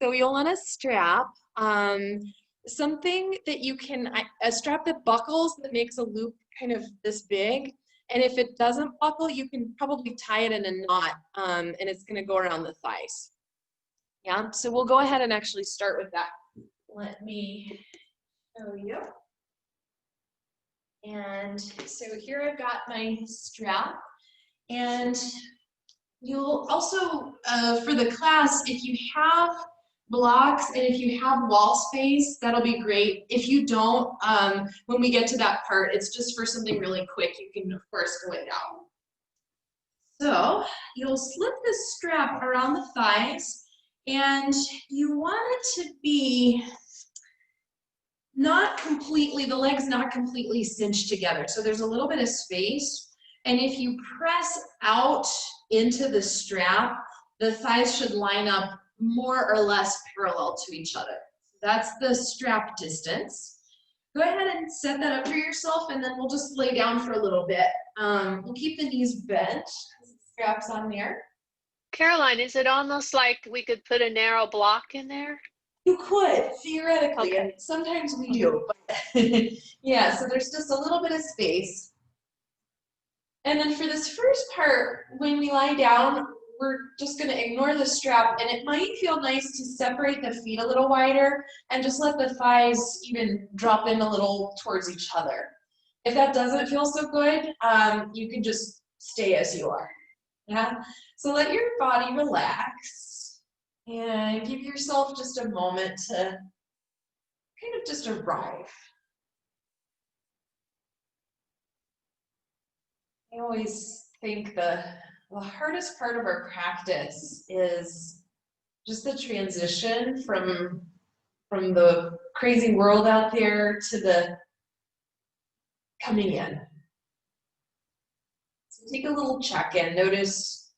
So you'll want a strap, something that you can, a strap that buckles that makes a loop kind of this big. And if it doesn't buckle, you can probably tie it in a knot, and it's gonna go around the thighs. Yeah, so we'll go ahead and actually start with that. Let me show you. And so here I've got my strap, and you'll also, for the class, if you have blocks and if you have wall space, that'll be great. If you don't, when we get to that part, it's just for something really quick. You can, of course, go it out. So you'll slip the strap around the thighs, and you want it to be not completely, the legs not completely cinched together. So there's a little bit of space. And if you press out into the strap, the thighs should line up more or less parallel to each other. That's the strap distance. Go ahead and set that up for yourself, and then we'll just lay down for a little bit. We'll keep the knees bent, straps on there. Caroline, is it almost like we could put a narrow block in there? You could, theoretically, Okay. and sometimes we do, but yeah, so there's just a little bit of space. And then for this first part, when we lie down, we're just gonna ignore the strap, and it might feel nice to separate the feet a little wider and just let the thighs even drop in a little towards each other. If that doesn't feel so good, you can just stay as you are, yeah? So let your body relax and give yourself just a moment to kind of just arrive. I always think the hardest part of our practice is just the transition from the crazy world out there to the coming in. So take a little check-in. Notice,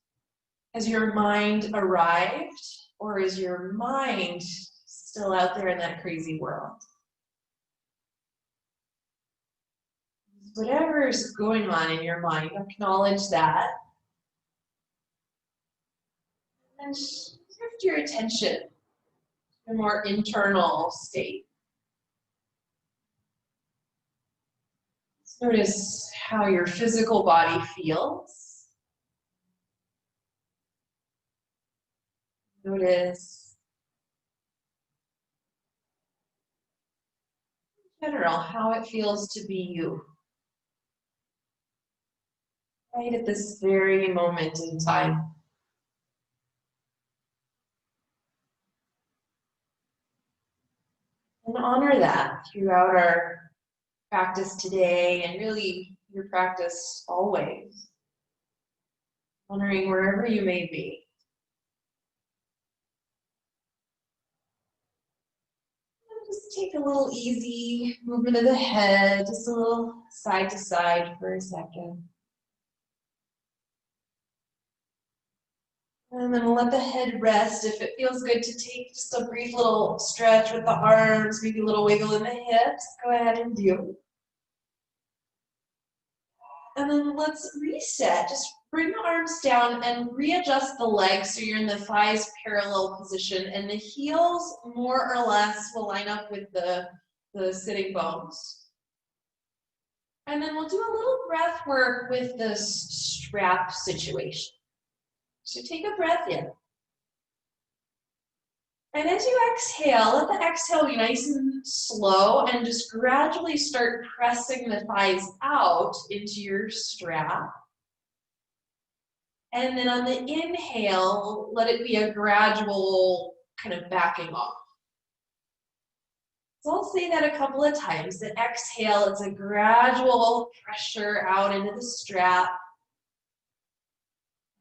has your mind arrived, or is your mind still out there in that crazy world? Whatever's going on in your mind, acknowledge that. And shift your attention to a more internal state. Notice how your physical body feels. Notice, in general, how it feels to be you. Right at this very moment in time. And honor that throughout our practice today, and really your practice always. Honoring wherever you may be. And just take a little easy movement of the head, just a little side to side for a second. And then we'll let the head rest. If it feels good to take just a brief little stretch with the arms, maybe a little wiggle in the hips, go ahead and do. And then let's reset. Just bring the arms down and readjust the legs so you're in the thighs parallel position, and the heels more or less will line up with the sitting bones. And then we'll do a little breath work with this strap situation. So take a breath in. And as you exhale, let the exhale be nice and slow, and just gradually start pressing the thighs out into your strap. And then on the inhale, let it be a gradual kind of backing off. So I'll say that a couple of times. The exhale, it's a gradual pressure out into the strap.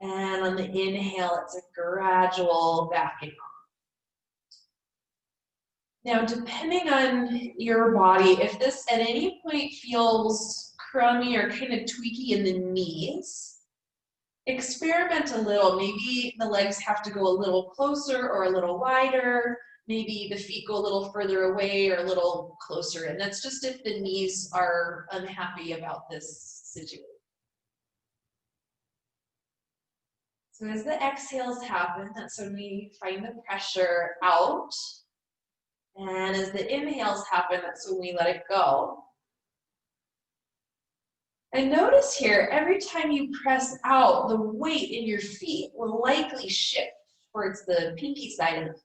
And on the inhale, it's a gradual backing off. Now, depending on your body, if this at any point feels crummy or kind of tweaky in the knees, experiment a little. Maybe the legs have to go a little closer or a little wider. Maybe the feet go a little further away or a little closer. And that's just if the knees are unhappy about this situation. So as the exhales happen, that's when we find the pressure out. And as the inhales happen, that's when we let it go. And notice here, every time you press out, the weight in your feet will likely shift towards the pinky side of the foot.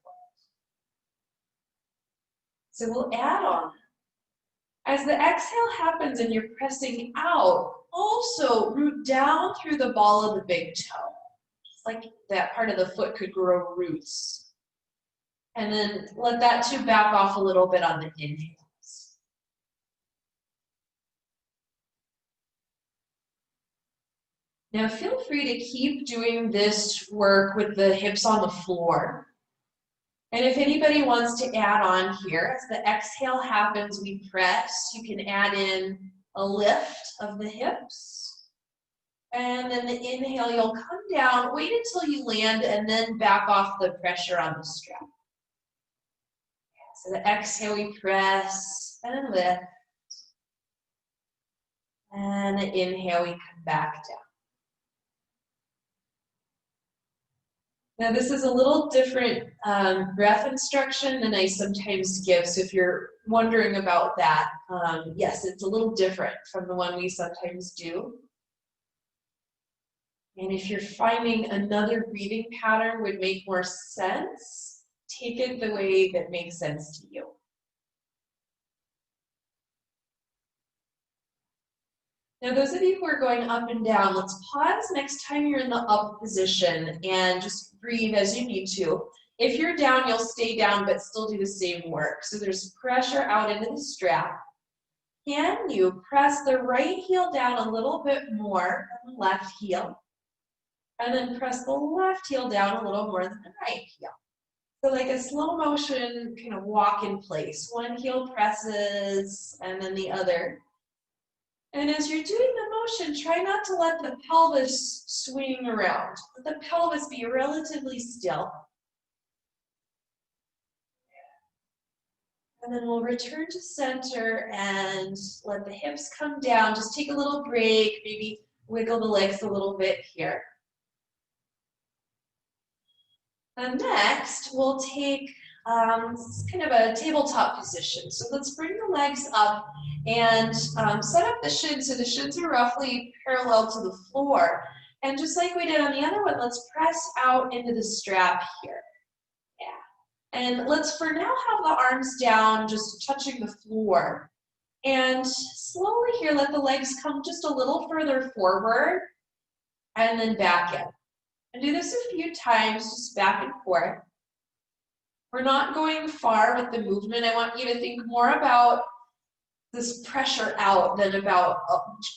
So we'll add on. As the exhale happens and you're pressing out, also root down through the ball of the big toe. It's like that part of the foot could grow roots. And then let that too back off a little bit on the inhales. Now feel free to keep doing this work with the hips on the floor. And if anybody wants to add on here, as the exhale happens, we press. You can add in a lift of the hips. And then the inhale, you'll come down, wait until you land, and then back off the pressure on the strap. So the exhale, we press and lift. And the inhale, we come back down. Now this is a little different breath instruction than I sometimes give, so if you're wondering about that, yes, it's a little different from the one we sometimes do. And if you're finding another breathing pattern would make more sense, take it the way that makes sense to you. Now, those of you who are going up and down, let's pause next time you're in the up position and just breathe as you need to. If you're down, you'll stay down but still do the same work. So there's pressure out into the strap. Can you press the right heel down a little bit more than the left heel? And then press the left heel down a little more than the right heel. So like a slow motion kind of walk in place. One heel presses and then the other. And as you're doing the motion, try not to let the pelvis swing around. Let the pelvis be relatively still. And then we'll return to center and let the hips come down. Just take a little break, maybe wiggle the legs a little bit here. And next, we'll take kind of a tabletop position. So let's bring the legs up and set up the shins so the shins are roughly parallel to the floor. And just like we did on the other one, let's press out into the strap here. Yeah. And let's for now have the arms down, just touching the floor. And slowly here, let the legs come just a little further forward and then back in. And do this a few times, just back and forth. We're not going far with the movement. I want you to think more about this pressure out than about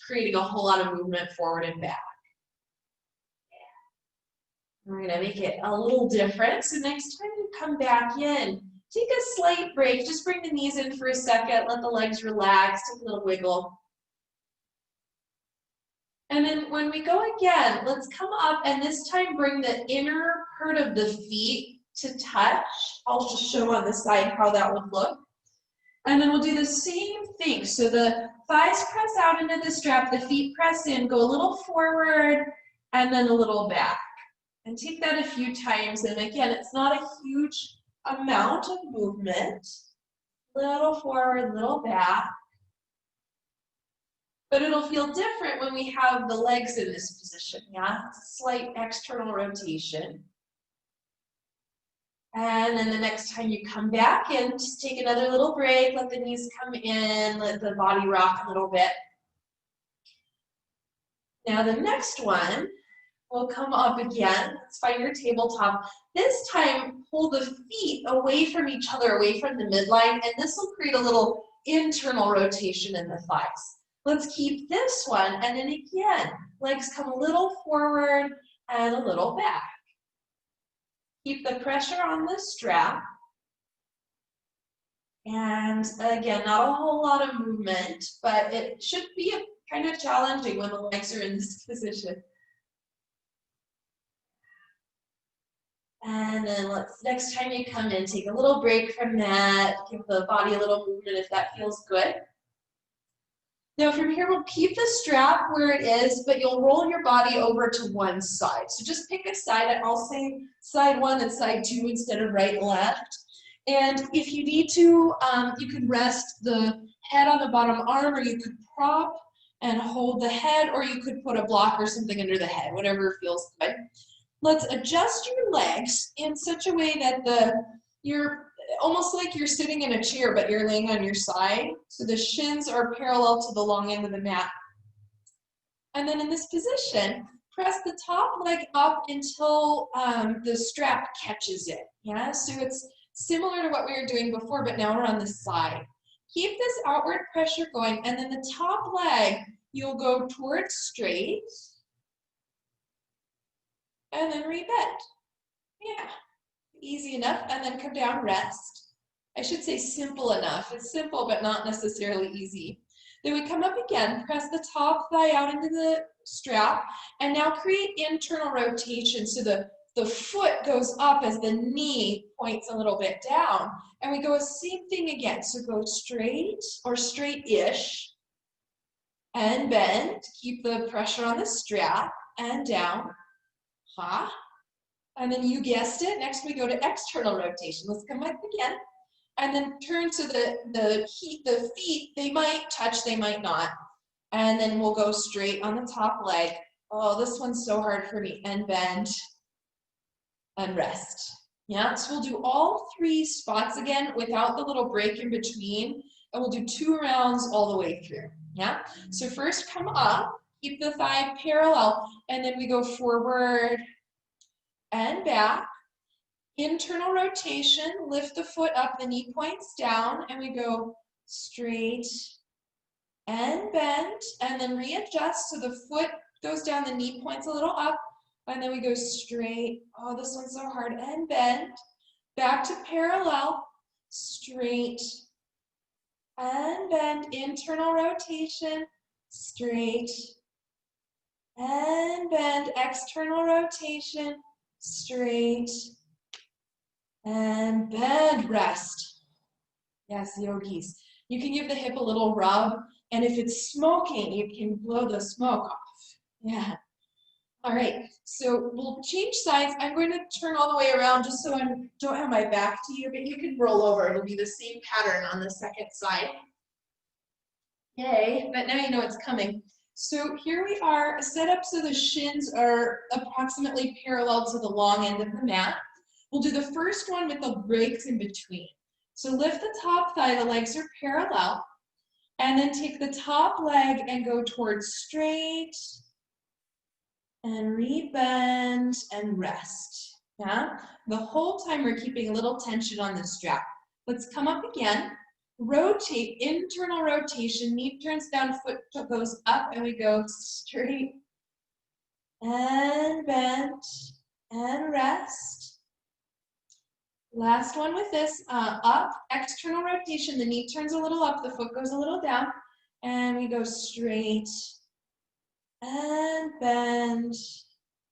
creating a whole lot of movement forward and back. We're going to make it a little different. So next time you come back in, take a slight break. Just bring the knees in for a second. Let the legs relax. Take a little wiggle. And then when we go again, let's come up and this time bring the inner part of the feet to touch. I'll just show on the side how that would look. And then we'll do the same thing. So the thighs press out into the strap, the feet press in, go a little forward and then a little back. And take that a few times. And again, it's not a huge amount of movement. Little forward, little back. But it'll feel different when we have the legs in this position, yeah? It's a slight external rotation. And then the next time you come back in, just take another little break, let the knees come in, let the body rock a little bit. Now the next one will come up again. Let's find your tabletop. This time, pull the feet away from each other, away from the midline, and this will create a little internal rotation in the thighs. Let's keep this one, and then again, legs come a little forward and a little back. Keep the pressure on the strap. And again, not a whole lot of movement, but it should be kind of challenging when the legs are in this position. And then next time you come in, take a little break from that, give the body a little movement if that feels good. Now from here, we'll keep the strap where it is, but you'll roll your body over to one side. So just pick a side. I'll say side 1 and side 2 instead of right and left. And if you need to, you can rest the head on the bottom arm, or you could prop and hold the head, or you could put a block or something under the head, whatever feels good. Let's adjust your legs in such a way that you're almost like you're sitting in a chair, but you're laying on your side. So the shins are parallel to the long end of the mat. And then in this position, press the top leg up until the strap catches it. Yeah, so it's similar to what we were doing before, but now we're on the side. Keep this outward pressure going, and then the top leg, you'll go towards straight, and then rebend. Yeah, easy enough, and then come down, rest. I should say simple enough. It's simple, but not necessarily easy. Then we come up again, press the top thigh out into the strap, and now create internal rotation. So the foot goes up as the knee points a little bit down. And we go same thing again. So go straight or straight-ish and bend. Keep the pressure on the strap and down. Ha. And then you guessed it. Next we go to external rotation. Let's come up again. And then turn to the feet, they might touch, they might not. And then we'll go straight on the top leg. Oh, this one's so hard for me. And bend and rest. Yeah, so we'll do all 3 spots again without the little break in between. And we'll do 2 rounds all the way through. Yeah, so first come up, keep the thigh parallel, and then we go forward and back. Internal rotation, lift the foot up, the knee points down, and we go straight and bend, and then readjust so the foot goes down, the knee points a little up, and then we go straight. Oh, this one's so hard, and bend. Back to parallel, straight and bend, internal rotation, straight and bend, external rotation, straight and bend, rest. Yes, yogis. You can give the hip a little rub, and if it's smoking, you can blow the smoke off. Yeah. All right, so we'll change sides. I'm going to turn all the way around just so I don't have my back to you, but you can roll over. It'll be the same pattern on the second side. Yay, but now you know it's coming. So here we are, set up so the shins are approximately parallel to the long end of the mat. We'll do the first one with the breaks in between. So lift the top thigh, the legs are parallel, and then take the top leg and go towards straight, and rebend and rest. Yeah, the whole time we're keeping a little tension on the strap. Let's come up again, rotate, internal rotation, knee turns down, foot goes up, and we go straight and bend and rest. Last one with this, up, external rotation, the knee turns a little up, the foot goes a little down, and we go straight and bend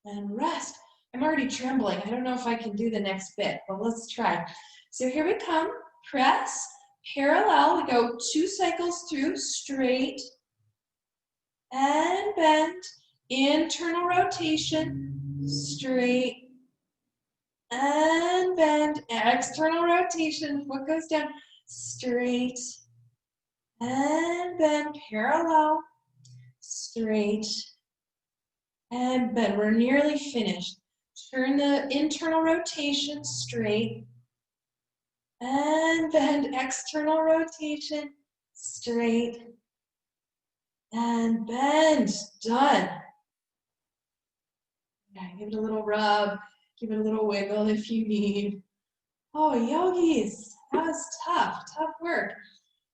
and rest. I'm already trembling. I don't know if I can do the next bit, but let's try. So here we come, press, parallel, we go 2 cycles through, straight and bend, internal rotation, straight and bend, external rotation, foot goes down, straight and bend, parallel, straight and bend. We're nearly finished. Turn the internal rotation straight and bend, external rotation straight and bend. Done. Yeah, give it a little rub, give it a little wiggle if you need. Oh, yogis, that was tough work.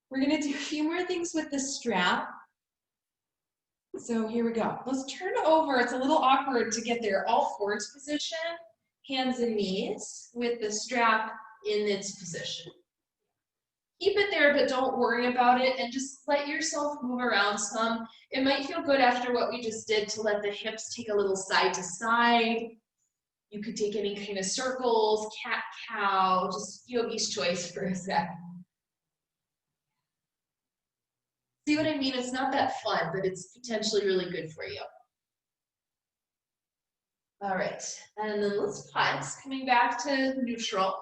We're gonna do a few more things with the strap. So here we go. Let's turn over. It's a little awkward to get there. All fours position, hands and knees with the strap in its position. Keep it there, but don't worry about it, and just let yourself move around some. It might feel good after what we just did to let the hips take a little side to side. You could take any kind of circles, cat, cow, just yogi's choice for a sec. See what I mean? It's not that fun, but it's potentially really good for you. All right, and then let's pause, coming back to neutral.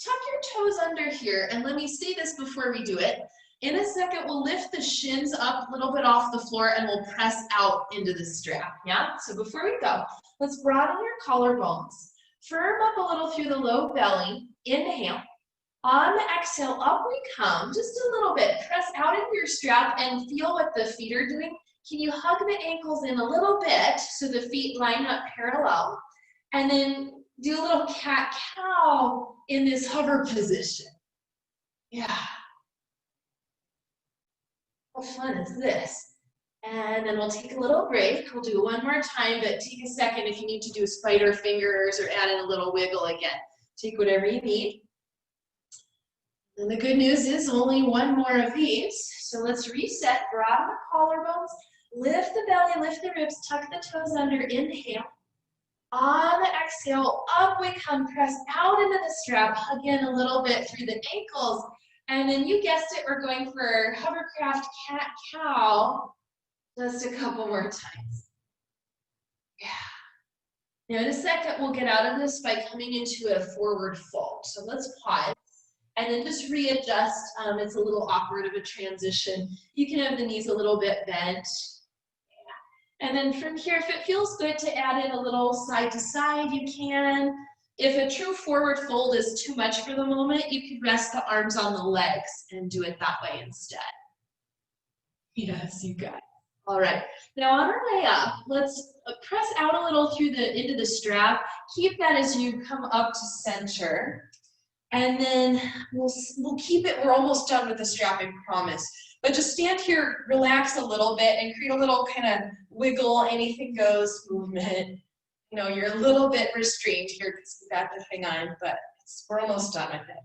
Tuck your toes under here, and let me say this before we do it. In a second, we'll lift the shins up a little bit off the floor and we'll press out into the strap, yeah? So before we go, let's broaden your collarbones. Firm up a little through the low belly, inhale. On the exhale, up we come, just a little bit. Press out into your strap and feel what the feet are doing. Can you hug the ankles in a little bit so the feet line up parallel? And then do a little cat-cow in this hover position. Yeah. How fun is this? And then we'll take a little break. We'll do one more time, but take a second if you need to do spider fingers or add in a little wiggle again. Take whatever you need. And the good news is only one more of these. So let's reset, broaden the collarbones, lift the belly, lift the ribs, tuck the toes under, inhale. On the exhale, up we come, press out into the strap, hug in a little bit through the ankles. And then you guessed it, we're going for hovercraft cat-cow just a couple more times. Yeah. Now in a second, we'll get out of this by coming into a forward fold. So let's pause. And then just readjust. It's a little awkward of a transition. You can have the knees a little bit bent. Yeah. And then from here, if it feels good to add in a little side to side, you can. If a true forward fold is too much for the moment, you could rest the arms on the legs and do it that way instead. Yes, you got it. All right, now on our way up, let's press out a little through into the strap. Keep that as you come up to center. And then we'll keep it, we're almost done with the strap, I promise. But just stand here, relax a little bit, and create a little kind of wiggle, anything goes movement. You know, you're a little bit restrained here because we got the thing on, but we're almost done with it.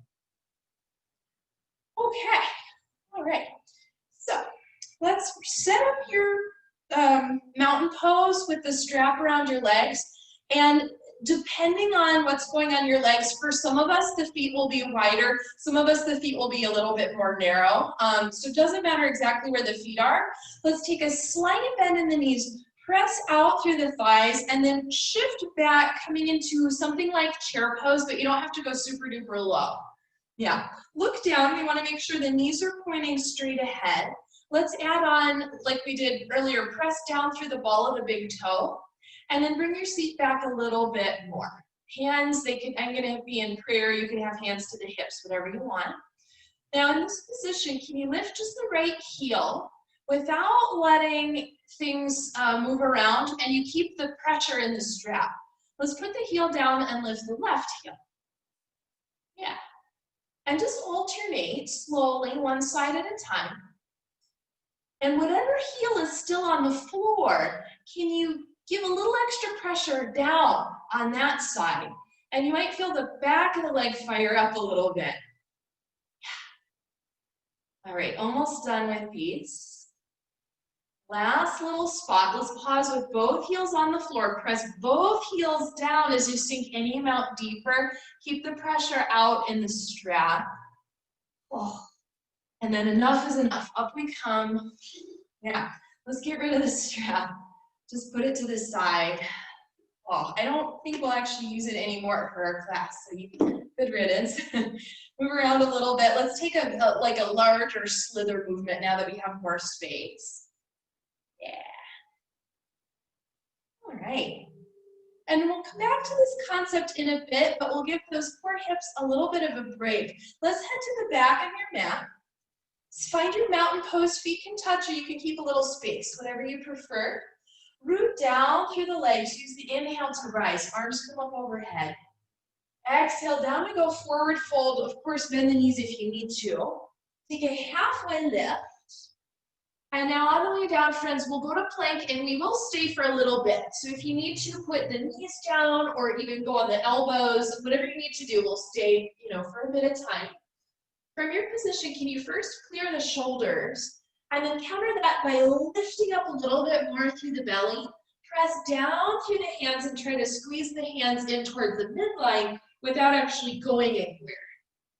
Okay, all right. So let's set up your mountain pose with the strap around your legs. And depending on what's going on your legs, for some of us, the feet will be wider. Some of us, the feet will be a little bit more narrow. So it doesn't matter exactly where the feet are. Let's take a slight bend in the knees, press out through the thighs, and then shift back, coming into something like chair pose, but you don't have to go super duper low. Yeah, look down. We want to make sure the knees are pointing straight ahead. Let's add on, like we did earlier, press down through the ball of the big toe. And then bring your seat back a little bit more. Hands, I'm gonna be in prayer, you can have hands to the hips, whatever you want. Now in this position, can you lift just the right heel without letting things move around, and you keep the pressure in the strap. Let's put the heel down and lift the left heel. Yeah. And just alternate slowly, one side at a time. And whatever heel is still on the floor, can you give a little extra pressure down on that side? And you might feel the back of the leg fire up a little bit. All right, almost done with these. Last little spot. Let's pause with both heels on the floor. Press both heels down as you sink any amount deeper. Keep the pressure out in the strap. Oh. And then enough is enough. Up we come. Yeah, let's get rid of the strap. Just put it to the side. Oh, I don't think we'll actually use it anymore for our class, so good riddance. Move around a little bit. Let's take like a larger slither movement now that we have more space. Yeah. All right. And we'll come back to this concept in a bit, but we'll give those poor hips a little bit of a break. Let's head to the back of your mat. Find your mountain pose. Feet can touch, or you can keep a little space, whatever you prefer. Root down through the legs. Use the inhale to rise. Arms come up overhead. Exhale, down we go, forward fold. Of course, bend the knees if you need to. Take a halfway lift. And now on the way down, friends, we'll go to plank, and we will stay for a little bit. So if you need to put the knees down or even go on the elbows, whatever you need to do, we'll stay, for a bit of time. From your position, can you first clear the shoulders, and then counter that by lifting up a little bit more through the belly. Press down through the hands and try to squeeze the hands in towards the midline without actually going anywhere.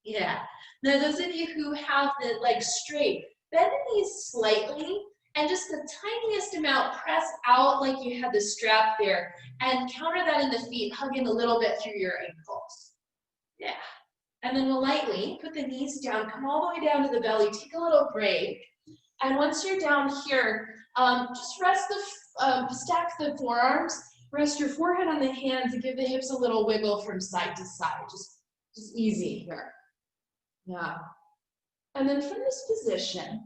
Yeah. Now, those of you who have the legs straight, bend the knees slightly, and just the tiniest amount, press out like you had the strap there, and counter that in the feet, hugging a little bit through your ankles. Yeah. And then we'll lightly put the knees down, come all the way down to the belly, take a little break. And once you're down here, just rest stack the forearms, rest your forehead on the hands, and give the hips a little wiggle from side to side. Just easy here. Yeah. And then from this position,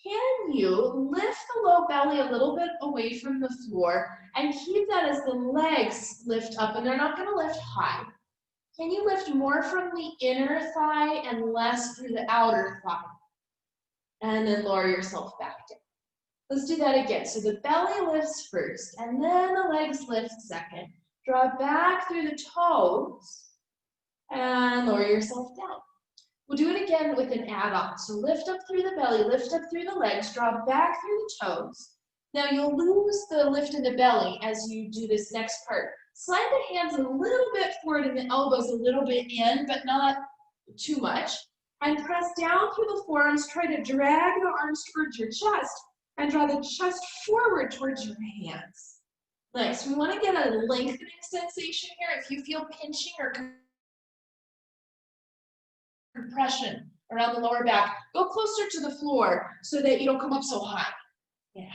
can you lift the low belly a little bit away from the floor and keep that as the legs lift up, and they're not going to lift high. Can you lift more from the inner thigh and less through the outer thigh? And then lower yourself back down. Let's do that again. So the belly lifts first, and then the legs lift second. Draw back through the toes, and lower yourself down. We'll do it again with an add-on. So lift up through the belly, lift up through the legs, draw back through the toes. Now you'll lose the lift in the belly as you do this next part. Slide the hands a little bit forward and the elbows a little bit in, but not too much. And press down through the forearms, try to drag the arms towards your chest and draw the chest forward towards your hands. Nice. We want to get a lengthening sensation here. If you feel pinching or compression around the lower back, go closer to the floor so that you don't come up so high. Yeah.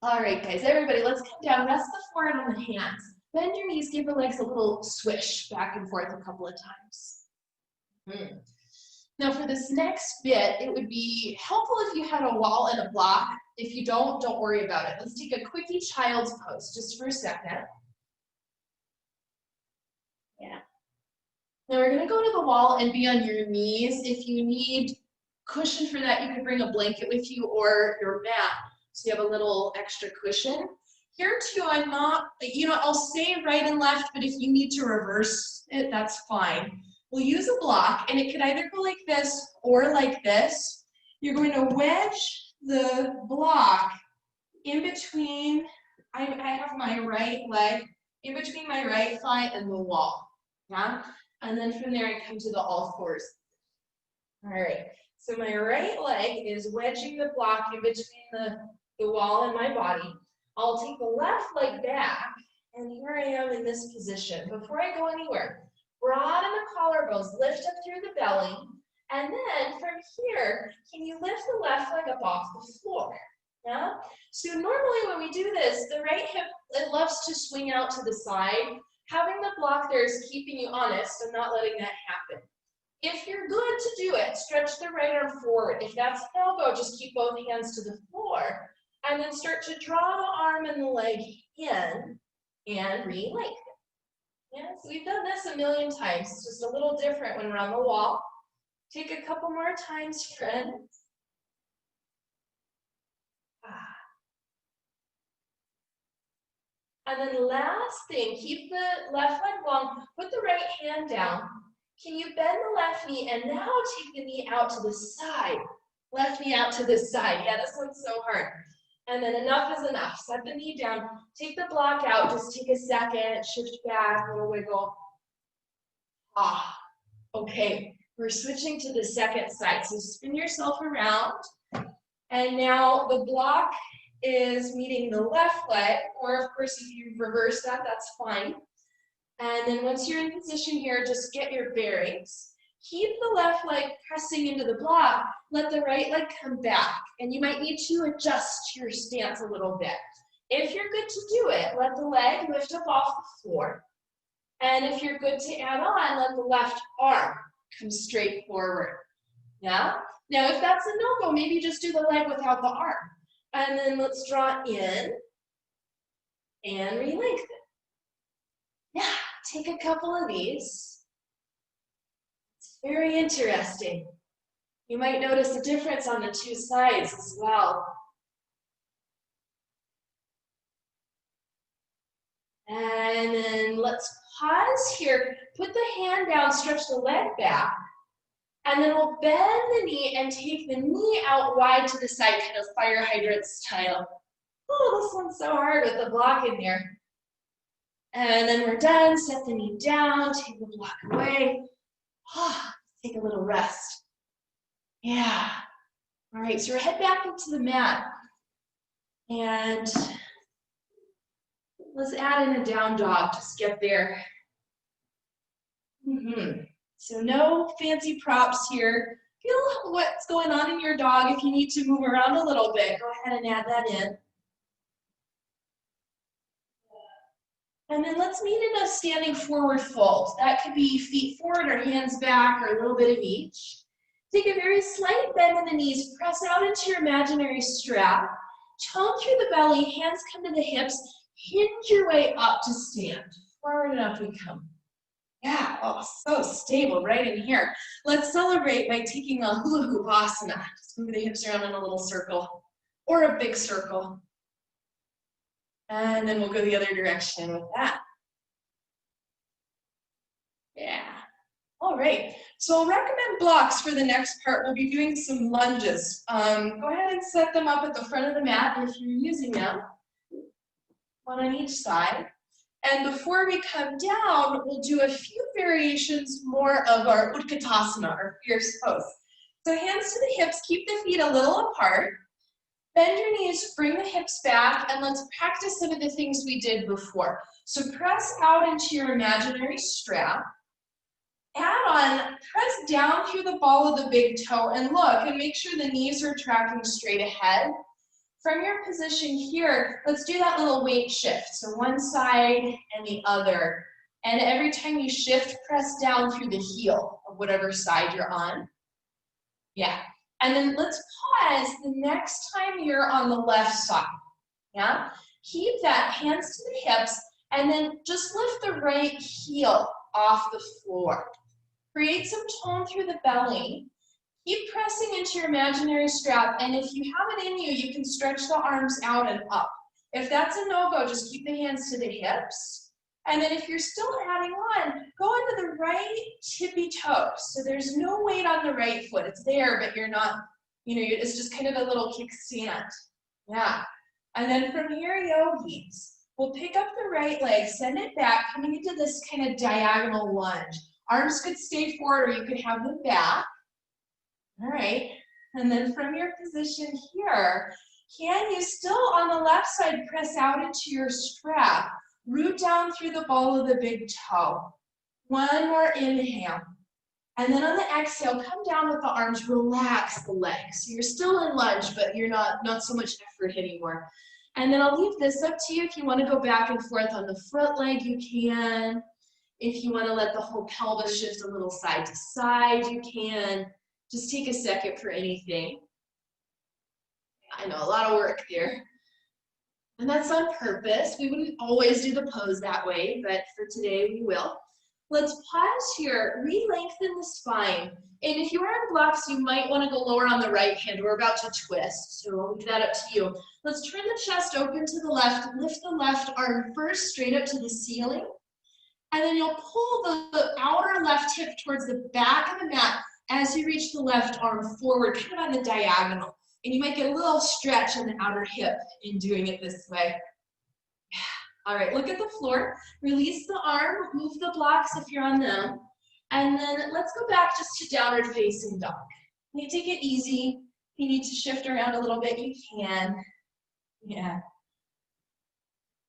All right, guys, everybody, let's come down. Rest the forehead on the hands. Bend your knees, give the legs a little swish back and forth a couple of times. Now for this next bit, it would be helpful if you had a wall and a block. If you don't worry about it. Let's take a quickie child's pose just for a second. Yeah. Now we're gonna go to the wall and be on your knees. If you need cushion for that, you could bring a blanket with you or your mat, so you have a little extra cushion. Here too, I'm not, I'll say right and left, but if you need to reverse it, that's fine. We'll use a block, and it could either go like this or like this. You're going to wedge the block in between, I have my right leg, in between my right thigh and the wall, yeah? And then from there, I come to the all fours. All right, so my right leg is wedging the block in between the wall and my body. I'll take the left leg back, and here I am in this position. Before I go anywhere, broaden the collarbones, lift up through the belly, and then from here, can you lift the left leg up off the floor? Yeah? So normally when we do this, the right hip, it loves to swing out to the side. Having the block there is keeping you honest and not letting that happen. If you're good to do it, stretch the right arm forward. If that's an elbow, just keep both hands to the floor. And then start to draw the arm and the leg in and re-lengthen. Yeah, so we've done this a million times. It's just a little different when we're on the wall. Take a couple more times, friends. And then last thing, keep the left leg long, put the right hand down. Can you bend the left knee and now take the knee out to the side? Left knee out to the side. Yeah, this one's so hard. And then enough is enough. Set the knee down, take the block out, just take a second, shift back, little wiggle. Okay, we're switching to the second side. So spin yourself around. And now the block is meeting the left leg, or of course if you reverse that, that's fine. And then once you're in position here, just get your bearings. Keep the left leg pressing into the block, let the right leg come back, and you might need to adjust your stance a little bit. If you're good to do it, let the leg lift up off the floor. And if you're good to add on, let the left arm come straight forward. Yeah? Now if that's a no-go, maybe just do the leg without the arm. And then let's draw in and re-lengthen. Yeah, take a couple of these. It's very interesting. You might notice a difference on the two sides as well. And then let's pause here. Put the hand down, stretch the leg back. And then we'll bend the knee and take the knee out wide to the side, kind of fire hydrant style. Oh, this one's so hard with the block in there. And then we're done. Set the knee down, take the block away. Take a little rest. Yeah. All right, so we're head back into the mat. And let's add in a down dog, just get there. So no fancy props here. Feel what's going on in your dog. If you need to move around a little bit, go ahead and add that in. And then let's meet in a standing forward fold. That could be feet forward or hands back or a little bit of each. Take a very slight bend in the knees, press out into your imaginary strap. Tone through the belly, hands come to the hips, hinge your way up to stand. Forward and up we come. Yeah, oh, so stable right in here. Let's celebrate by taking a hula hoop asana. Just move the hips around in a little circle or a big circle. And then we'll go the other direction with that. Yeah. All right. So I'll recommend blocks for the next part. We'll be doing some lunges. Go ahead and set them up at the front of the mat if you're using them. One on each side. And before we come down, we'll do a few variations more of our Utkatasana, our fierce pose. So hands to the hips, keep the feet a little apart. Bend your knees, bring the hips back, and let's practice some of the things we did before. So press out into your imaginary strap. Add on, press down through the ball of the big toe and look and make sure the knees are tracking straight ahead. From your position here, let's do that little weight shift. So one side and the other. And every time you shift, press down through the heel of whatever side you're on. Yeah. And then let's pause the next time you're on the left side. Yeah. Keep that, hands to the hips, and then just lift the right heel off the floor. Create some tone through the belly. Keep pressing into your imaginary strap, and if you have it in you, you can stretch the arms out and up. If that's a no-go, just keep the hands to the hips. And then if you're still adding on, go into the right tippy toes. So there's no weight on the right foot. It's there, but you're not, it's just kind of a little kickstand. Yeah. And then from here, yogis. We'll pick up the right leg, send it back, coming into this kind of diagonal lunge. Arms could stay forward or you could have them back. All right. And then from your position here, can you still on the left side press out into your strap? Root down through the ball of the big toe. One more inhale. And then on the exhale, come down with the arms, relax the legs. So you're still in lunge, but you're not so much effort anymore. And then I'll leave this up to you. If you want to go back and forth on the front leg, you can. If you want to let the whole pelvis shift a little side to side, you can. Just take a second for anything. I know, a lot of work there. And that's on purpose. We wouldn't always do the pose that way, but for today we will. Let's pause here, re-lengthen the spine. And if you are in blocks, you might want to go lower on the right hand. We're about to twist, so I'll leave that up to you. Let's turn the chest open to the left, lift the left arm first straight up to the ceiling. And then you'll pull the outer left hip towards the back of the mat as you reach the left arm forward, kind of on the diagonal. And you might get a little stretch in the outer hip in doing it this way. All right, look at the floor. Release the arm, move the blocks if you're on them. And then let's go back just to downward facing dog. You take it easy. If you need to shift around a little bit, you can. Yeah.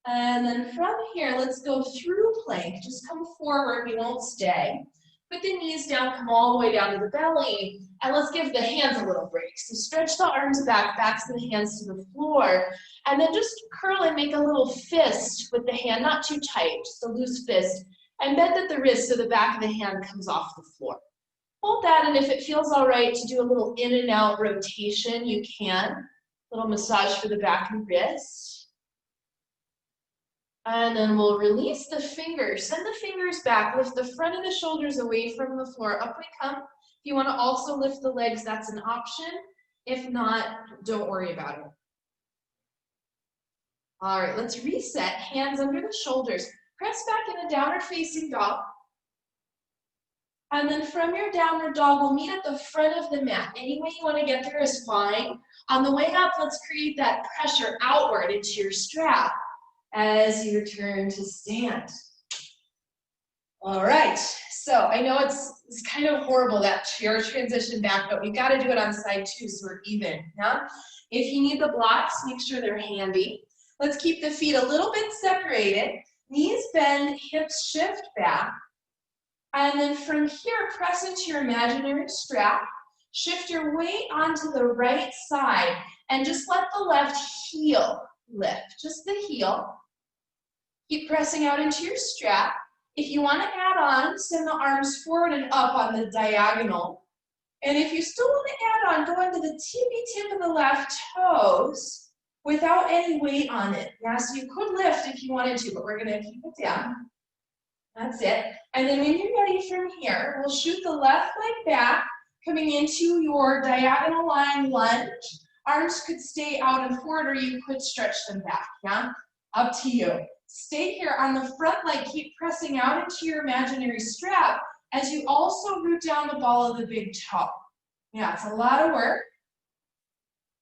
And then from here, let's go through plank. Just come forward, we won't stay. Put the knees down, come all the way down to the belly, and let's give the hands a little break. So stretch the arms back, backs of the hands to the floor, and then just curl and make a little fist with the hand, not too tight, just a loose fist, and bend at the wrist so the back of the hand comes off the floor. Hold that, and if it feels all right to do a little in and out rotation, you can. A little massage for the back and wrist. And then we'll release the fingers. Send the fingers back. Lift the front of the shoulders away from the floor. Up we come. If you want to also lift the legs, that's an option. If not, don't worry about it. All right, let's reset. Hands under the shoulders. Press back in a downward facing dog. And then from your downward dog, we'll meet at the front of the mat. Any way you want to get there is fine. On the way up, let's create that pressure outward into your strap as you return to stand. All right, so I know it's kind of horrible that chair transition back, but we got to do it on side two so we're even, yeah? If you need the blocks, make sure they're handy. Let's keep the feet a little bit separated. Knees bend, hips shift back. And then from here, press into your imaginary strap. Shift your weight onto the right side and just let the left heel lift, just the heel. Keep pressing out into your strap. If you want to add on, send the arms forward and up on the diagonal. And if you still want to add on, go into the tippy tip of the left toes without any weight on it. Yeah, so you could lift if you wanted to, but we're going to keep it down. That's it. And then when you're ready from here, we'll shoot the left leg back, coming into your diagonal line lunge. Arms could stay out and forward, or you could stretch them back, yeah? Up to you. Stay here on the front leg, keep pressing out into your imaginary strap as you also root down the ball of the big toe. Yeah, it's a lot of work.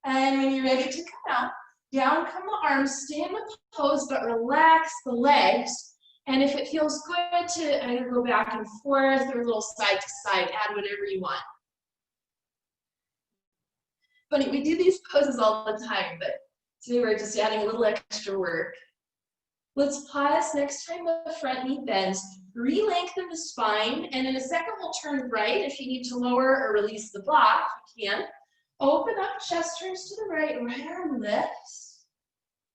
And when you're ready to come out, down come the arms, stay in the pose, but relax the legs. And if it feels good to either go back and forth or a little side to side, add whatever you want. Funny, we do these poses all the time, but today we're just adding a little extra work. Let's pause. Next time the front knee bends, re-lengthen the spine, and in a second we'll turn right. If you need to lower or release the block, you can. Open up, chest turns to the right arm lifts.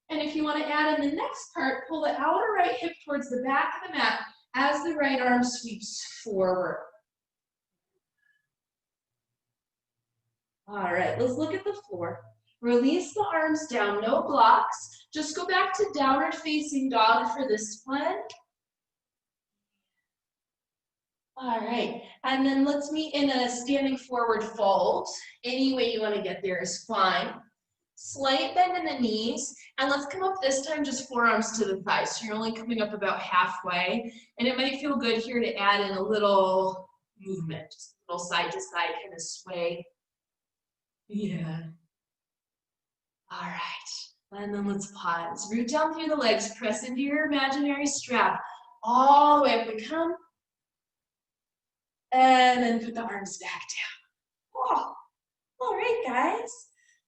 And if you want to add in the next part, pull the outer right hip towards the back of the mat as the right arm sweeps forward. All right, let's look at the floor. Release the arms down, no blocks. Just go back to downward facing dog for this one. All right, and then let's meet in a standing forward fold. Any way you want to get there is fine. Slight bend in the knees, and let's come up this time just forearms to the thighs. So you're only coming up about halfway, and it might feel good here to add in a little movement, just a little side to side kind of sway. Yeah. All right, and then let's pause. Root down through the legs, press into your imaginary strap. All the way up we come. And then put the arms back down. Oh, all right, guys.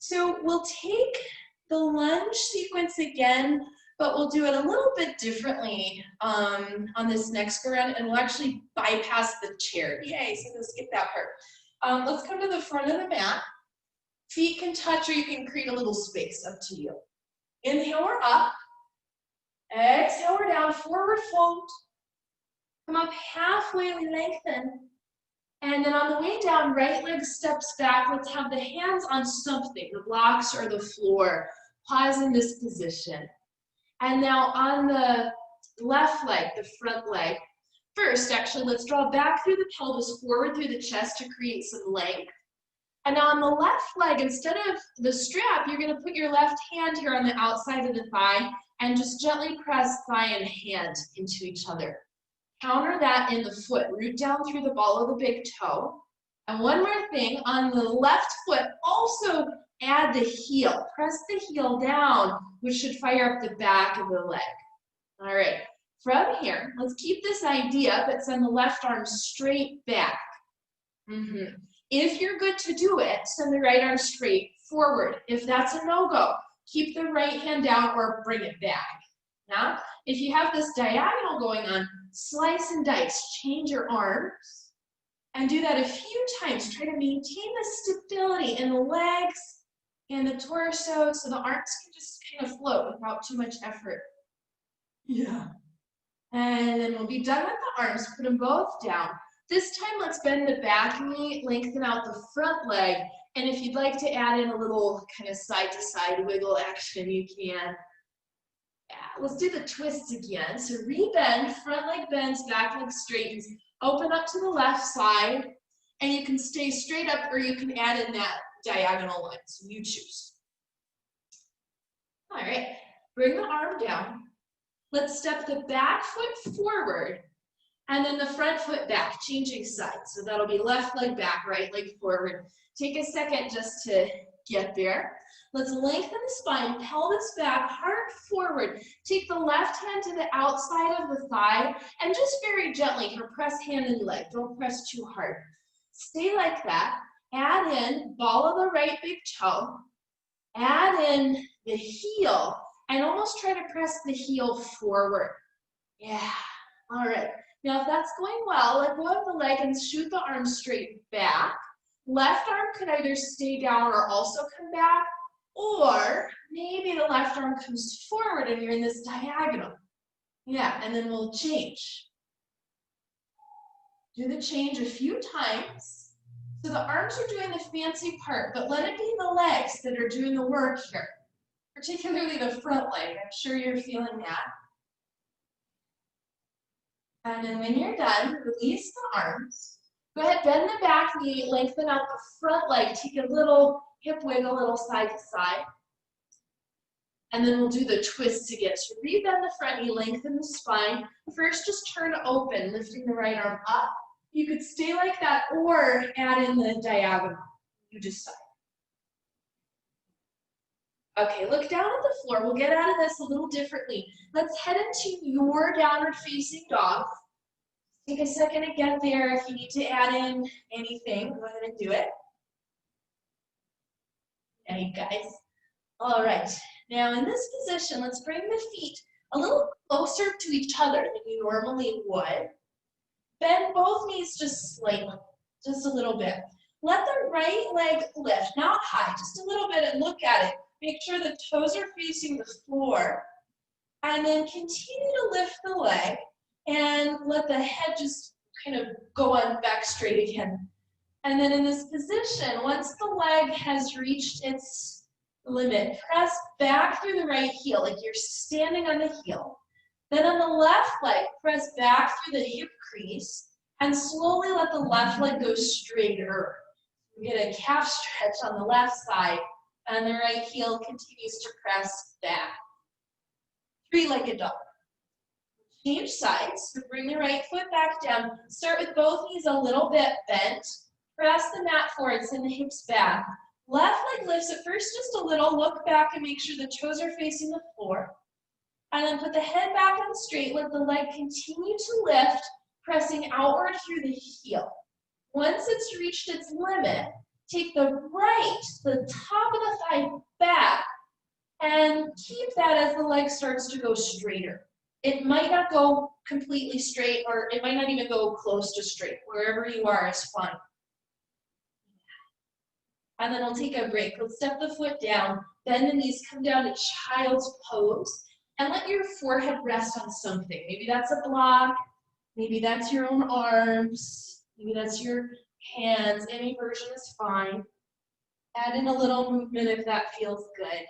So we'll take the lunge sequence again, but we'll do it a little bit differently on this next go around, and we'll actually bypass the chair. Yay, so let's skip that part. Let's come to the front of the mat. Feet can touch, or you can create a little space, up to you. Inhale, we're up. Exhale, we're down, forward fold. Come up halfway, we lengthen. And then on the way down, right leg steps back. Let's have the hands on something, the blocks or the floor. Pause in this position. And now on the left leg, the front leg, first, actually, let's draw back through the pelvis, forward through the chest to create some length. And now on the left leg, instead of the strap, you're going to put your left hand here on the outside of the thigh and just gently press thigh and hand into each other. Counter that in the foot. Root down through the ball of the big toe. And one more thing, on the left foot, also add the heel. Press the heel down, which should fire up the back of the leg. All right, from here, let's keep this idea, but send the left arm straight back. If you're good to do it, send the right arm straight forward. If that's a no-go, keep the right hand down or bring it back. Now, if you have this diagonal going on, slice and dice, change your arms, and do that a few times. Try to maintain the stability in the legs and the torso so the arms can just kind of float without too much effort. Yeah. And then we'll be done with the arms, put them both down. This time, let's bend the back knee, lengthen out the front leg, and if you'd like to add in a little kind of side-to-side wiggle action, you can. Yeah, let's do the twists again. So re-bend, front leg bends, back leg straightens, open up to the left side, and you can stay straight up or you can add in that diagonal line, so you choose. All right, bring the arm down. Let's step the back foot forward and then the front foot back, changing sides. So that'll be left leg back, right leg forward. Take a second just to Get there. Let's lengthen the spine, pelvis back, heart forward. Take the left hand to the outside of the thigh and just very gently here, press hand and leg. Don't press too hard. Stay like that. Add in ball of the right big toe. Add in the heel and almost try to press the heel forward. Yeah, all right. Now if that's going well, let go of the leg and shoot the arm straight back. Left arm could either stay down or also come back, or maybe the left arm comes forward and you're in this diagonal. Yeah, and then we'll change. Do the change a few times. So the arms are doing the fancy part, but let it be the legs that are doing the work here, particularly the front leg. I'm sure you're feeling that. And then when you're done, release the arms. Go ahead, bend the back knee, lengthen out the front leg, take a little hip wiggle, little side to side. And then we'll do the twist again. So rebend the front knee, lengthen the spine. First, just turn open, lifting the right arm up. You could stay like that or add in the diagonal. You decide. Okay, look down at the floor. We'll get out of this a little differently. Let's head into your downward facing dog. Take a second to get there. If you need to add in anything, go ahead and do it. Yeah, you guys. All right. Now in this position, let's bring the feet a little closer to each other than you normally would. Bend both knees just slightly, just a little bit. Let the right leg lift, not high, just a little bit, and look at it. Make sure the toes are facing the floor. And then continue to lift the leg. And let the head just kind of go on back straight again. And then in this position, once the leg has reached its limit, press back through the right heel, like you're standing on the heel. Then on the left leg, press back through the hip crease, and slowly let the left leg go straighter. You get a calf stretch on the left side, and the right heel continues to press back. Three-legged dog. Change sides, so bring the right foot back down. Start with both knees a little bit bent. Press the mat forward, send the hips back. Left leg lifts at first just a little. Look back and make sure the toes are facing the floor. And then put the head back on straight. Let the leg continue to lift, pressing outward through the heel. Once it's reached its limit, take the right, the top of the thigh back, and keep that as the leg starts to go straighter. It might not go completely straight, or it might not even go close to straight. Wherever you are is fine. And then I'll take a break. Let's step the foot down, bend the knees, come down to child's pose, and let your forehead rest on something. Maybe that's a block, maybe that's your own arms, maybe that's your hands. Any version is fine. Add in a little movement if that feels good.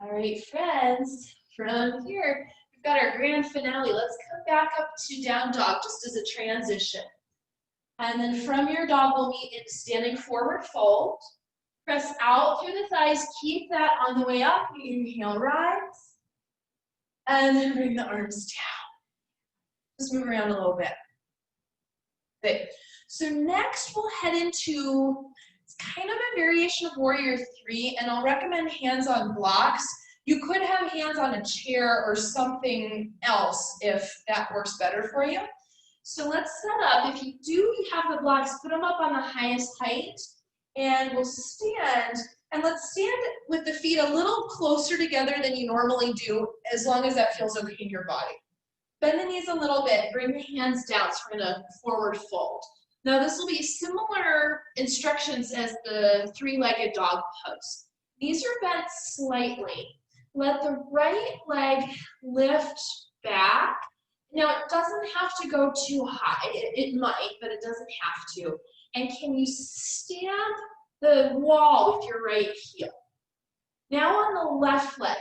All right, friends, from here, we've got our grand finale. Let's come back up to down dog just as a transition. And then from your dog, we'll meet in standing forward fold. Press out through the thighs. Keep that on the way up. Inhale, rise. And then bring the arms down. Just move around a little bit. Good. So next, we'll head into it's kind of a variation of Warrior 3, and I'll recommend hands on blocks. You could have hands on a chair or something else if that works better for you. So let's set up. If you do have the blocks, put them up on the highest height, and we'll stand. And let's stand with the feet a little closer together than you normally do, as long as that feels okay in your body. Bend the knees a little bit. Bring the hands down, so we're in a forward fold. Now this will be similar instructions as the three-legged dog pose. Knees are bent slightly. Let the right leg lift back. Now it doesn't have to go too high. It might, but it doesn't have to. And can you stamp the wall with your right heel? Now on the left leg,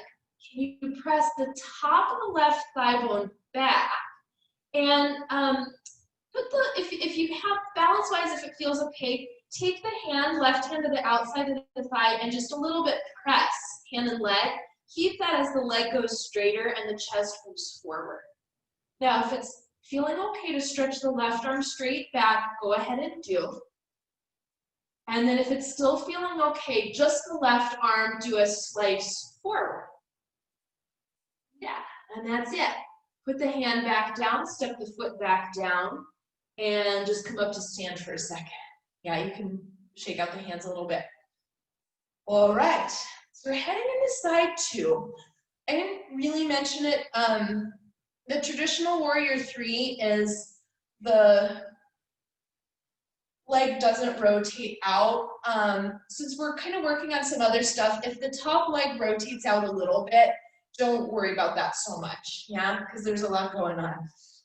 can you press the top of the left thigh bone back and if you have balance-wise, if it feels okay, take the hand, left hand to the outside of the thigh and just a little bit press hand and leg. Keep that as the leg goes straighter and the chest moves forward. Now, if it's Feeling okay to stretch the left arm straight back, go ahead and do. And then if it's still feeling okay, just the left arm, do a slice forward. Yeah, and that's it. Put the hand back down, step the foot back down, and just come up to stand for a second. Yeah, you can shake out the hands a little bit. All right, so we're heading into side two. I didn't really mention it. The traditional warrior three is the leg doesn't rotate out. Since we're kind of working on some other stuff, if the top leg rotates out a little bit, don't worry about that so much, yeah, because there's a lot going on.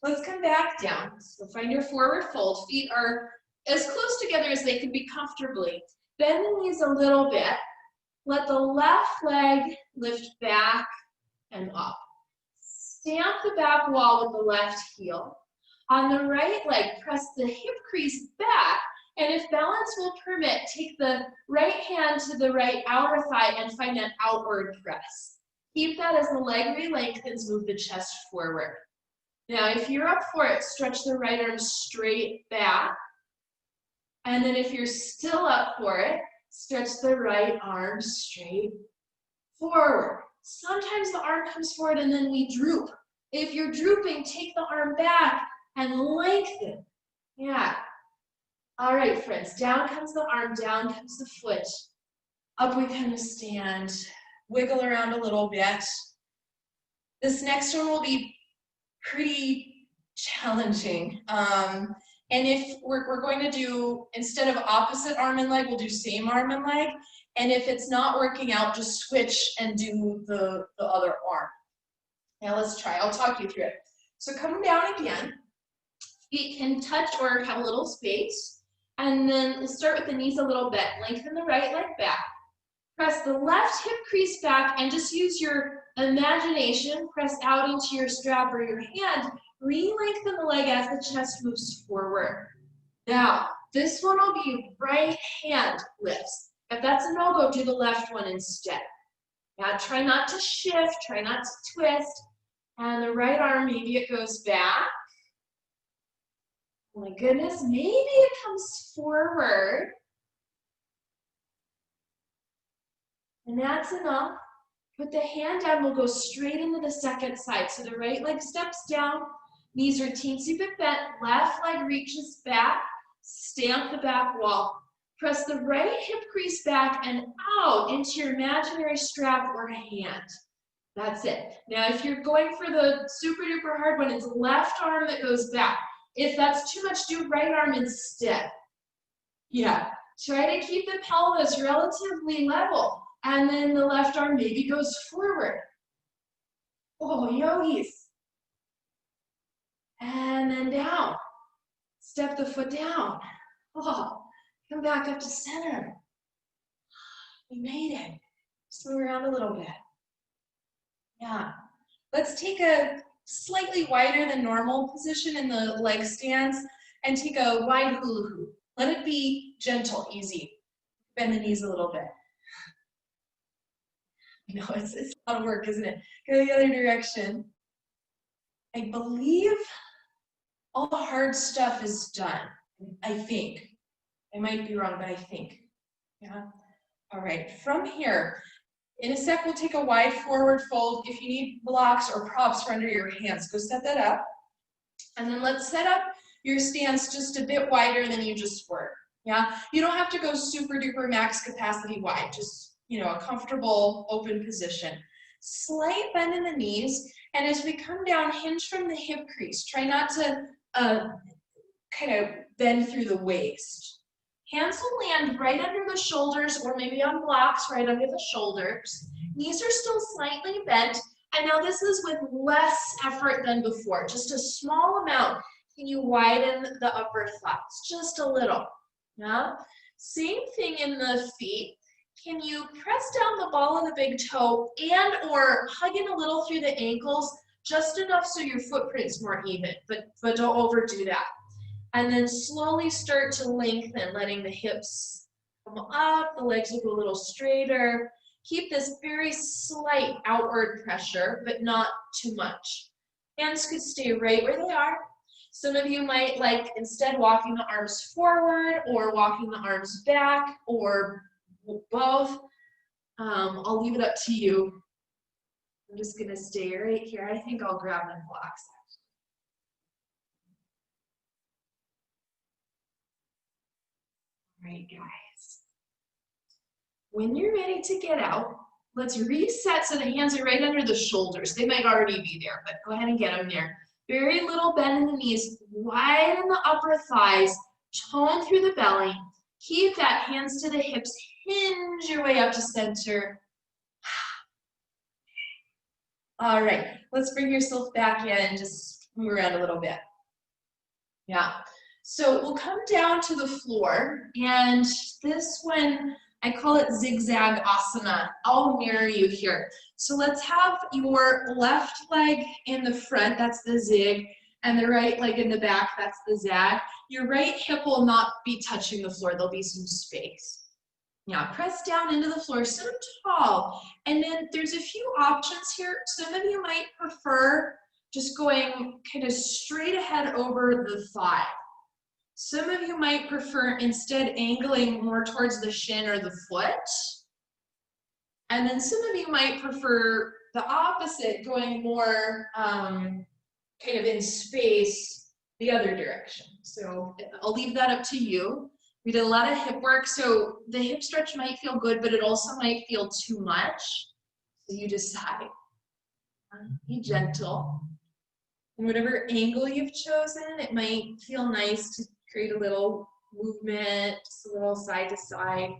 Let's come back down. So find your forward fold. Feet are as close together as they can be comfortably. Bend the knees a little bit. Let the left leg lift back and up. Stamp the back wall with the left heel. On the right leg, press the hip crease back, and if balance will permit, take the right hand to the right outer thigh and find that outward press. Keep that as the leg re-lengthens, move the chest forward. Now, if you're up for it, stretch the right arm straight back. And then if you're still up for it, stretch the right arm straight forward. Sometimes the arm comes forward and then we droop. If you're drooping, take the arm back and lengthen. Yeah. All right, friends. Down comes the arm, down comes the foot. Up we kind of stand. Wiggle around a little bit. This next one will be pretty challenging. And if we're going to do, instead of opposite arm and leg, we'll do same arm and leg. And if it's not working out, just switch and do the other arm. Now let's try. I'll talk you through it. So come down again. Feet can touch or have a little space. And then we'll start with the knees a little bit. Lengthen the right leg back. Press the left hip crease back and just use your imagination. Press out into your strap or your hand. Re-lengthen the leg as the chest moves forward. Now, this one will be right hand lifts. If that's a no-go, do the left one instead. Now, try not to shift, try not to twist. And the right arm, maybe it goes back. Oh my goodness, maybe it comes forward. And that's enough. Put the hand down, we'll go straight into the second side. So the right leg steps down, knees are teensy bit bent, left leg reaches back, stamp the back wall. Press the right hip crease back and out into your imaginary strap or hand. That's it. Now, if you're going for the super duper hard one, it's left arm that goes back. If that's too much, do right arm instead. Yeah, try to keep the pelvis relatively level. And then the left arm maybe goes forward. Oh, yogis. And then down. Step the foot down. Oh, come back up to center. We made it. Just move around a little bit. Yeah. Let's take a slightly wider than normal position in the leg stance and take a wide hula hoop. Let it be gentle, easy. Bend the knees a little bit. You know, it's a lot of work, isn't it? Go the other direction. I believe all the hard stuff is done. I think. I might be wrong, but I think. Yeah. All right. From here, in a sec, we'll take a wide forward fold. If you need blocks or props for under your hands, go set that up. And then let's set up your stance just a bit wider than you just were. Yeah. You don't have to go super duper max capacity wide. Just, you know, a comfortable open position. Slight bend in the knees, and as we come down, hinge from the hip crease. Try not to kind of bend through the waist. Hands will land right under the shoulders or maybe on blocks right under the shoulders. Knees are still slightly bent, and now this is with less effort than before. Just a small amount. Can you widen the upper thighs? Just a little. Yeah? Same thing in the feet. Can you press down the ball of the big toe and or hug in a little through the ankles, just enough so your footprint's more even, but don't overdo that. And then slowly start to lengthen, letting the hips come up, the legs will go a little straighter. Keep this very slight outward pressure, but not too much. Hands could stay right where they are. Some of you might like instead walking the arms forward or walking the arms back or both. I'll leave it up to you. I'm just gonna stay right here. I think I'll grab my blocks. All right, guys. When you're ready to get out, let's reset so the hands are right under the shoulders. They might already be there, but go ahead and get them there. Very little bend in the knees, widen the upper thighs, tone through the belly. Keep that hands to the hips, hinge your way up to center. All right, let's bring yourself back in, just move around a little bit. Yeah, so we'll come down to the floor, and this one, I call it zigzag asana. I'll mirror you here. So let's have your left leg in the front, that's the zig, and the right leg in the back, that's the zag. Your right hip will not be touching the floor, there'll be some space. Yeah, press down into the floor, sit up tall. And then there's a few options here. Some of you might prefer just going kind of straight ahead over the thigh. Some of you might prefer instead angling more towards the shin or the foot. And then some of you might prefer the opposite, going more kind of in space the other direction. So I'll leave that up to you. We did a lot of hip work, so the hip stretch might feel good, but it also might feel too much. So you decide. Be gentle. And whatever angle you've chosen, it might feel nice to create a little movement, just a little side to side.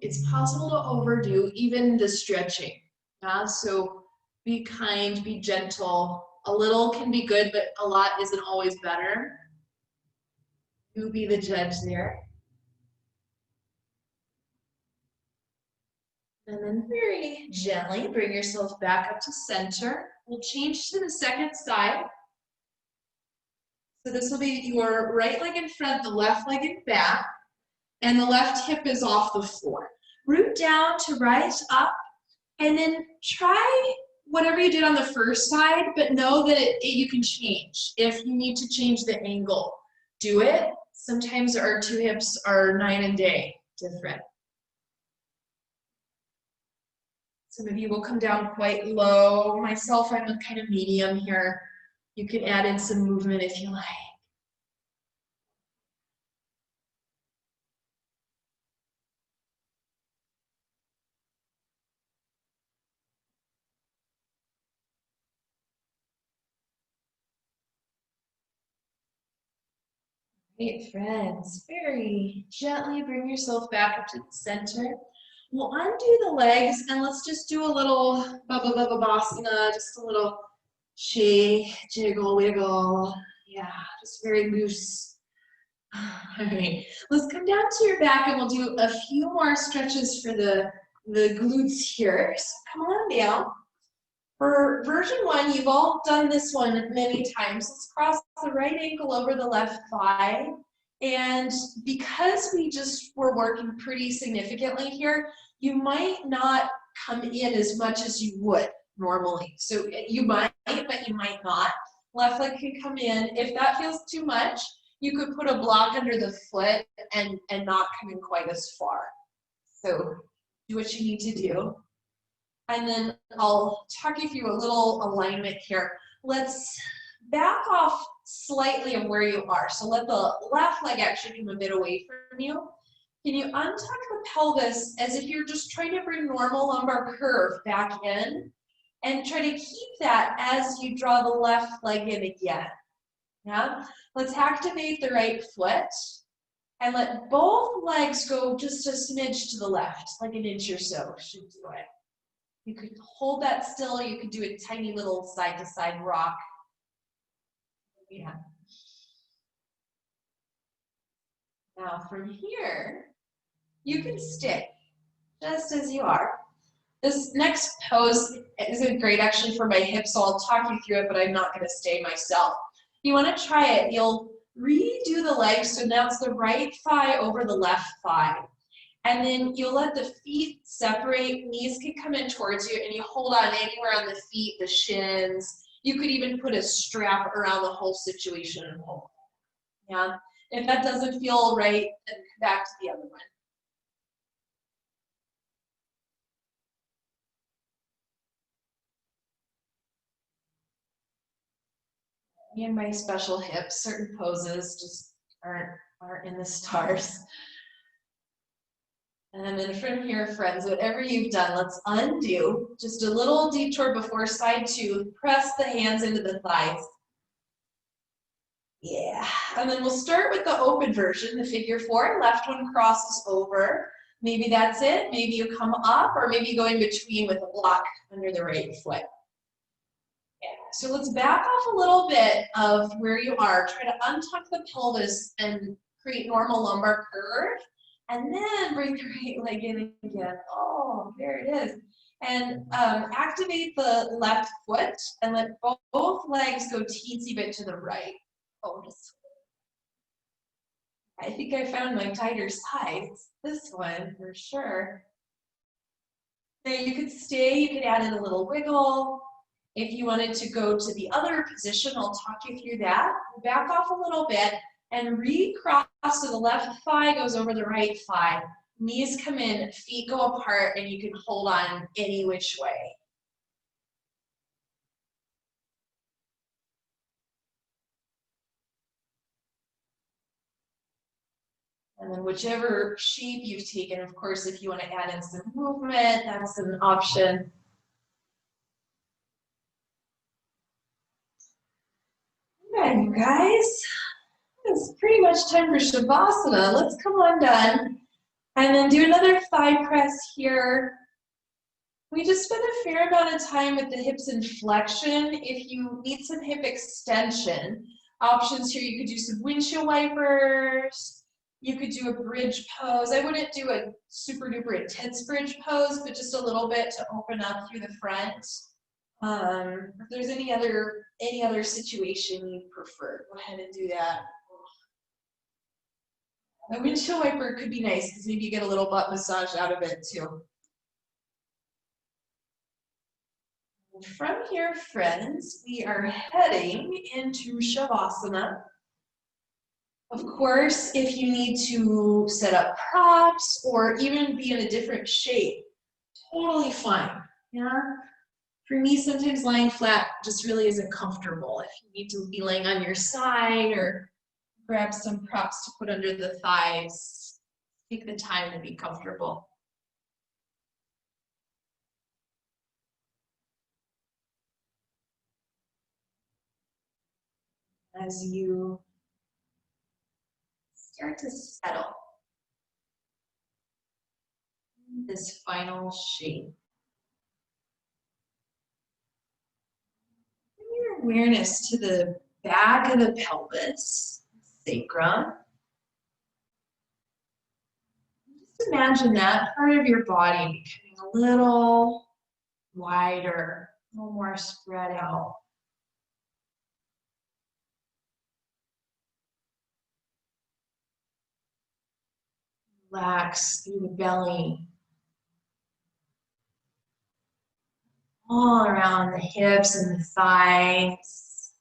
It's possible to overdo even the stretching. Yeah? So be kind, be gentle. A little can be good, but a lot isn't always better. You be the judge there. And then very gently bring yourself back up to center. We'll change to the second side. So this will be your right leg in front, the left leg in back, and the left hip is off the floor. Root down to rise up, and then try whatever you did on the first side, but know that you can change. If you need to change the angle, do it. Sometimes our two hips are night and day different. Some of you will come down quite low. Myself, I'm a kind of medium here. You can add in some movement if you like. Great, friends. Very gently bring yourself back up to the center. We'll undo the legs and let's just do a little Babasana, just a little shake, jiggle, wiggle. Yeah, just very loose. All right, let's come down to your back and we'll do a few more stretches for the glutes here. So come on down. For version 1, you've all done this one many times. Let's cross the right ankle over the left thigh. And because we just were working pretty significantly here, you might not come in as much as you would normally. So you might, but you might not. Left leg can come in. If that feels too much, you could put a block under the foot and not come in quite as far. So do what you need to do. And then I'll talk you through a little alignment here. Let's back off slightly of where you are. So let the left leg actually come a bit away from you. Can you untuck the pelvis as if you're just trying to bring normal lumbar curve back in and try to keep that as you draw the left leg in again. Yeah? Let's activate the right foot and let both legs go just a smidge to the left, like an inch or so should do it. You could hold that still, you could do a tiny little side-to-side rock. Yeah. Now from here, you can stick just as you are. This next pose isn't great actually for my hips, so I'll talk you through it, but I'm not gonna stay myself. You wanna try it, you'll redo the legs, so now it's the right thigh over the left thigh. And then you'll let the feet separate, knees can come in towards you, and you hold on anywhere on the feet, the shins. You could even put a strap around the whole situation and hold. Yeah. If that doesn't feel right, then come back to the other one. Me and my special hips, certain poses just aren't in the stars. And then from here, friends, whatever you've done, let's undo. Just a little detour before side two. Press the hands into the thighs. Yeah. And then we'll start with the open version, the figure four. Left one crosses over. Maybe that's it. Maybe you come up, or maybe you go in between with a block under the right foot. Yeah. So let's back off a little bit of where you are. Try to untuck the pelvis and create normal lumbar curve. And then bring the right leg in again. Oh, there it is. And activate the left foot and let both legs go teensy bit to the right. Oh, I think I found my tighter sides. This one for sure. Now you could stay, you could add in a little wiggle. If you wanted to go to the other position, I'll talk you through that. Back off a little bit and recross so the left thigh goes over the right thigh. Knees come in, feet go apart, and you can hold on any which way. And then whichever shape you've taken, of course, if you want to add in some movement, that's an option. Okay, you guys, it's pretty much time for Shavasana. Let's come on down and then do another thigh press here. We just spent a fair amount of time with the hips in flexion. If you need some hip extension, options here, you could do some windshield wipers. You could do a bridge pose. I wouldn't do a super duper intense bridge pose, but just a little bit to open up through the front. If there's any other situation you prefer, go ahead and do that. A windshield wiper could be nice because maybe you get a little butt massage out of it too. From here, friends, we are heading into Shavasana. Of course, if you need to set up props or even be in a different shape, totally fine. Yeah. For me, sometimes lying flat just really isn't comfortable. If you need to be laying on your side or grab some props to put under the thighs, take the time to be comfortable. As you start to settle in this final shape. Bring your awareness to the back of the pelvis, sacrum. Just imagine that part of your body becoming a little wider, a little more spread out. Relax through the belly. All around the hips and the thighs.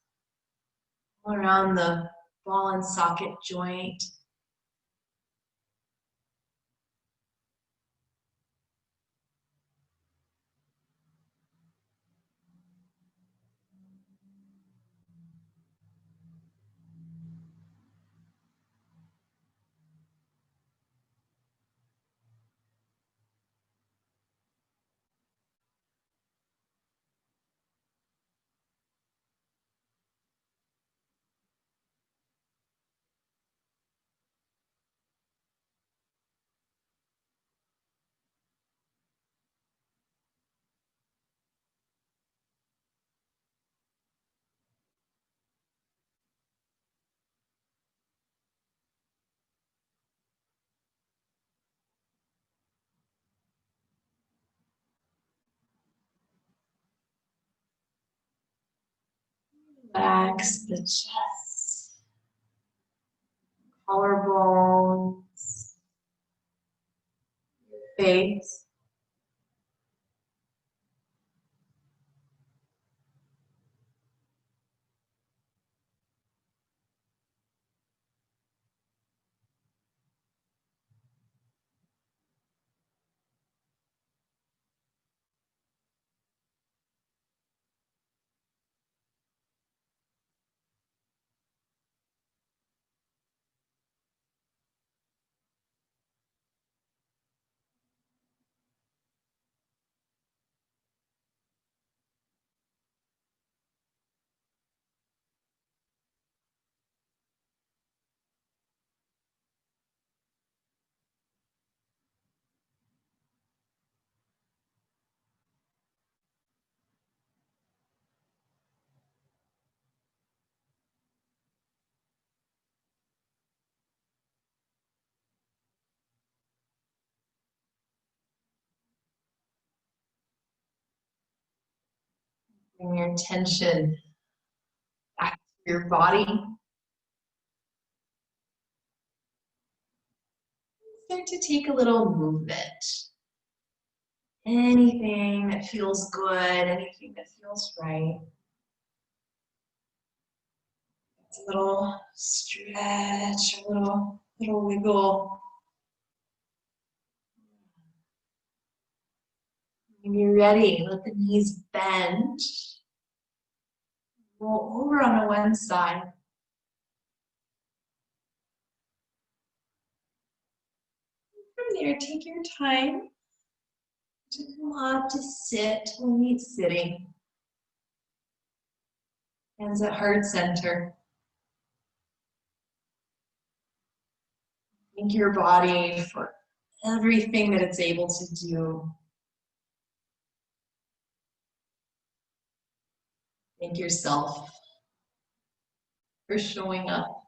All around the ball and socket joint. Relax the chest, collarbones, fades. Bring your attention back to your body. Start to take a little movement. Anything that feels good, anything that feels right. It's a little stretch, a little wiggle. When you're ready, let the knees bend. Roll over on the one side. From there, take your time to come up to sit. We'll meet sitting. Hands at heart center. Thank your body for everything that it's able to do. Thank yourself for showing up.